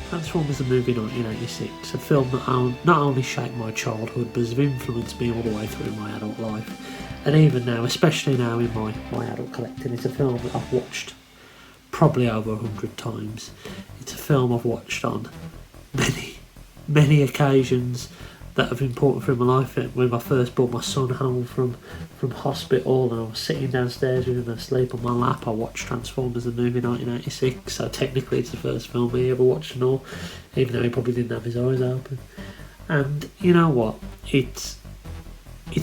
Transformers the movie 1986, a film that not only shaped my childhood but has influenced me all the way through my adult life. And even now, especially now in my adult collecting, it's a film that I've watched probably over 100 times. It's a film I've watched on many occasions that have been important through my life. When I first brought my son home from hospital and I was sitting downstairs with him asleep on my lap, I watched Transformers the movie 1986, so technically it's the first film he ever watched and all, even though he probably didn't have his eyes open. And you know what, it's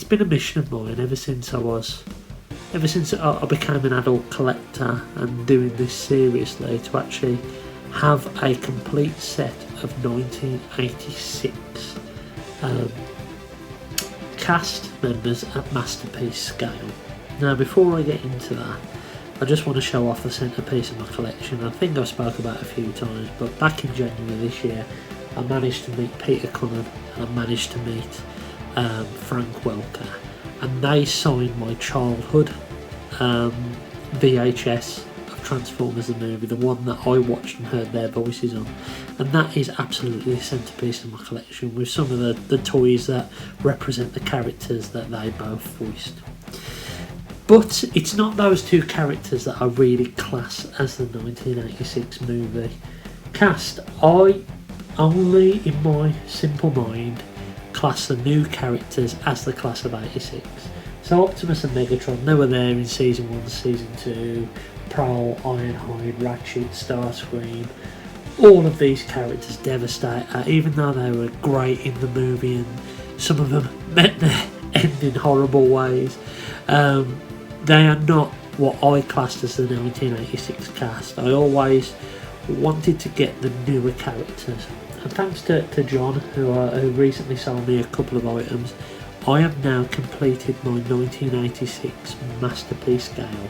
been a mission of mine ever since I became an adult collector and doing this seriously, to actually have a complete set of 1986 cast members at Masterpiece scale. Now, before I get into that, I just want to show off the centerpiece of my collection. I think I've spoke about it a few times, but back in January this year, I managed to meet Peter Cullen and I managed to meet Frank Welker, and they signed my childhood VHS of Transformers the movie, the one that I watched and heard their voices on, and that is absolutely a centerpiece of my collection, with some of the toys that represent the characters that they both voiced. But it's not those two characters that I really class as the 1986 movie cast. I only, in my simple mind, class the new characters as the class of 86. So Optimus and Megatron, they were there in Season 1, Season 2, Prowl, Ironhide, Ratchet, Starscream. All of these characters, Devastator, even though they were great in the movie and some of them met their end in horrible ways, they are not what I classed as the 1986 cast. I always wanted to get the newer characters. And thanks to John, who recently sold me a couple of items, I have now completed my 1986 Masterpiece scale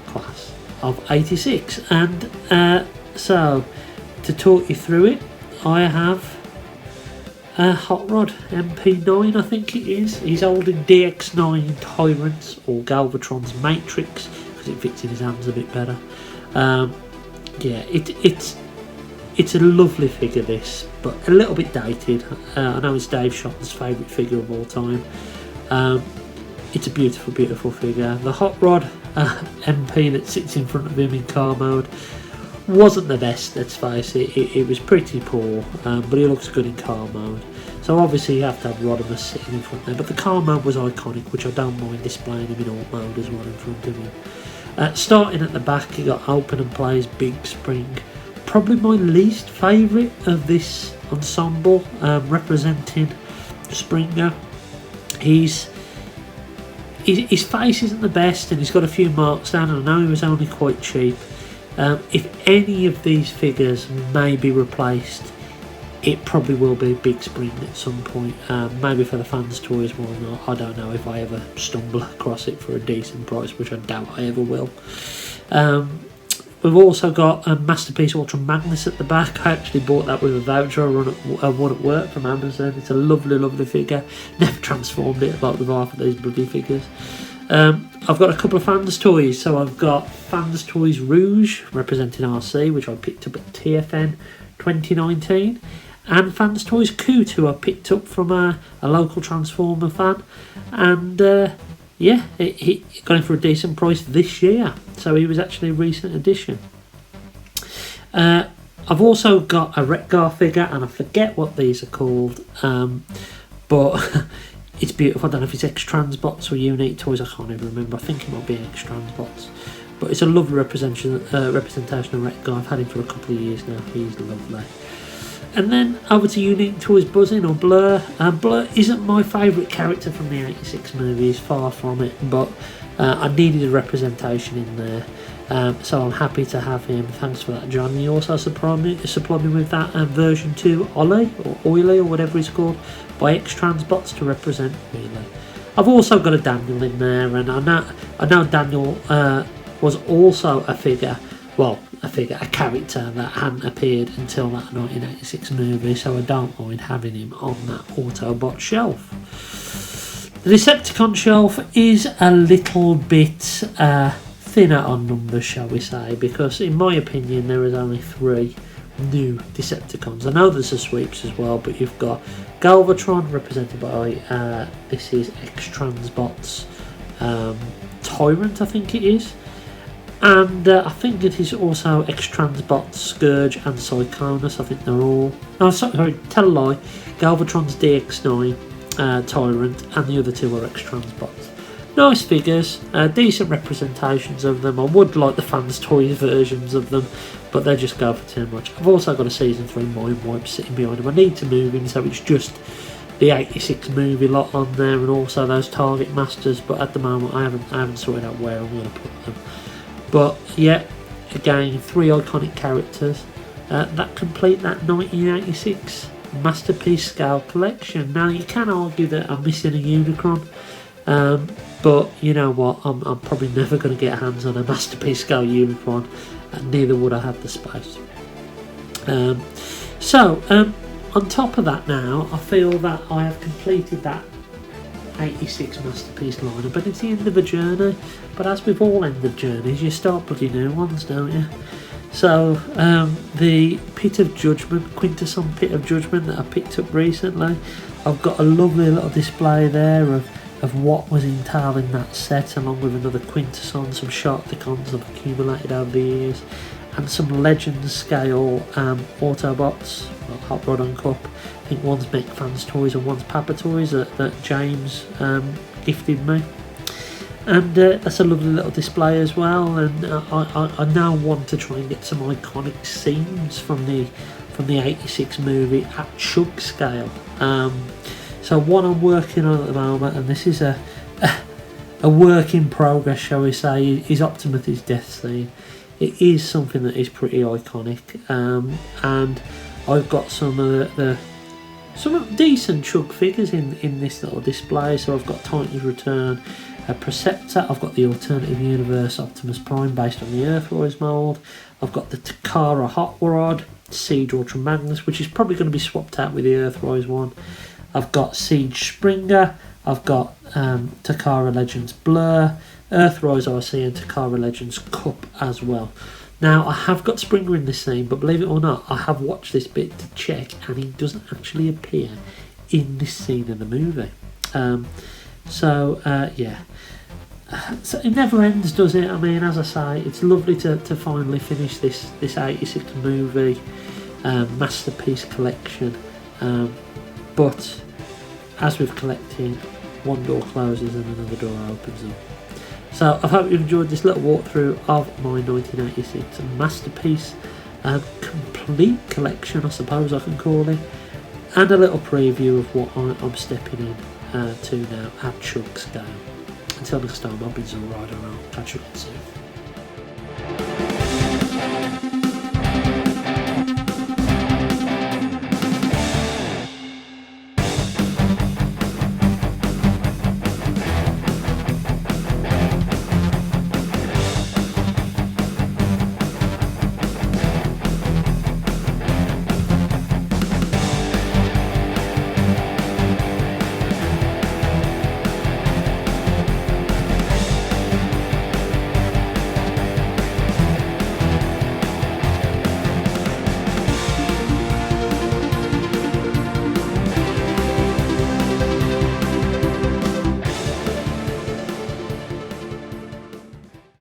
class of 86. And so, to talk you through it, I have a Hot Rod MP9, I think it is. He's holding DX9 Tyrants or Galvatron's Matrix because it fits in his hands a bit better. Yeah, it's a lovely figure, this, but a little bit dated. I know it's Dave Shotton's favourite figure of all time. It's a beautiful, beautiful figure. The Hot Rod MP that sits in front of him in car mode wasn't the best, let's face it. It was pretty poor, but he looks good in car mode. So obviously you have to have Rodimus sitting in front there, but the car mode was iconic, which I don't mind displaying him in alt mode as well in front of him. Starting at the back, you got Open and Play's Big Spring. Probably my least favourite of this ensemble, representing Springer. His face isn't the best and he's got a few marks down, and I know he was only quite cheap. If any of these figures may be replaced, it probably will be Big Spring at some point. Maybe for the fans' toys, why not? I don't know if I ever stumble across it for a decent price, which I doubt I ever will. We've also got a Masterpiece Ultra Magnus at the back. I actually bought that with a voucher I won at work from Amazon. It's a lovely, lovely figure. Never transformed it like with half of these bloody figures. I've got a couple of Fans Toys. So I've got Fans Toys Rouge, representing RC, which I picked up at TFN 2019. And Fans Toys Coot, who I picked up from a local Transformer fan. And yeah, he got him for a decent price this year. So he was actually a recent addition. I've also got a Retgar figure, and I forget what these are called. But it's beautiful. I don't know if it's X-transbots or Unique Toys. I can't even remember. I think it might be X-transbots. But it's a lovely representation of Retgar. I've had him for a couple of years now. He's lovely. And then over to Unique Toys Buzzing or Blur. Blur isn't my favourite character from the 86 movies, far from it, but I needed a representation in there, so I'm happy to have him. Thanks for that, John. He also supplied me with that version 2 Ollie or Oily or whatever it's called by X-transbots to represent Wheeler. I've also got a Daniel in there, and I know Daniel was also a character that hadn't appeared until that 1986 movie, so I don't mind having him on that Autobot shelf. The Decepticon shelf is a little bit thinner on numbers, shall we say, because in my opinion there is only 3 new Decepticons. I know there's a sweeps as well, but you've got Galvatron represented by this is X-transbots, Tyrant I think it is, and I think it is also X-transbots, Scourge and Cyclonus. I think they're all, oh sorry, tell a lie, Galvatron's DX9, Tyrant, and the other two are X-transbots. Nice figures, decent representations of them. I would like the fans toys versions of them, but they just go for too much. I've also got a season 3 Mind Wipe sitting behind them. I need to move in, so it's just the 86 movie lot on there, and also those Target Masters, but at the moment I haven't sorted out where I'm going to put them. But yeah, again, 3 iconic characters that complete that 1986 Masterpiece scale collection. Now you can argue that I'm missing a Unicron, but you know what, I'm probably never going to get hands on a Masterpiece scale Unicron, and neither would I have the space. On top of that now, I feel that I have completed that 86 Masterpiece lineup, but it's the end of a journey. But as with all end of journeys, you start bloody new ones, don't you? So the Pit of Judgement, Quintesson Pit of Judgement that I picked up recently, I've got a lovely little display there of what was entailed in that set, along with another Quintesson, some Sharkticons I've accumulated over the years, and some Legends scale Autobots, well, Hot Rod and Cup. I think one's Mech Fans Toys and one's Papa Toys that James gifted me. And that's a lovely little display as well, and I now want to try and get some iconic scenes from the 86 movie at chug scale. So what I'm working on at the moment, and this is a work in progress, shall we say, is Optimus' death scene. It is something that is pretty iconic, and I've got some decent chug figures in this little display. So I've got Titan's Return, a Preceptor, I've got the Alternative Universe Optimus Prime based on the Earthrise mould, I've got the Takara Hot Rod, Siege Ultra Magnus, which is probably going to be swapped out with the Earthrise one. I've got Siege Springer, I've got Takara Legends Blur, Earthrise RC and Takara Legends Cup as well. Now I have got Springer in this scene, but believe it or not, I have watched this bit to check, and he doesn't actually appear in this scene of the movie. Yeah. So it never ends, does it? I mean, as I say, it's lovely to finally finish this 86 movie Masterpiece collection. But as with collecting, one door closes and another door opens up. So I hope you've enjoyed this little walkthrough of my 1986 Masterpiece complete collection, I suppose I can call it, and a little preview of what I'm stepping in to now at chug scale. Until next time, I've been Zolrider and I'll catch you soon.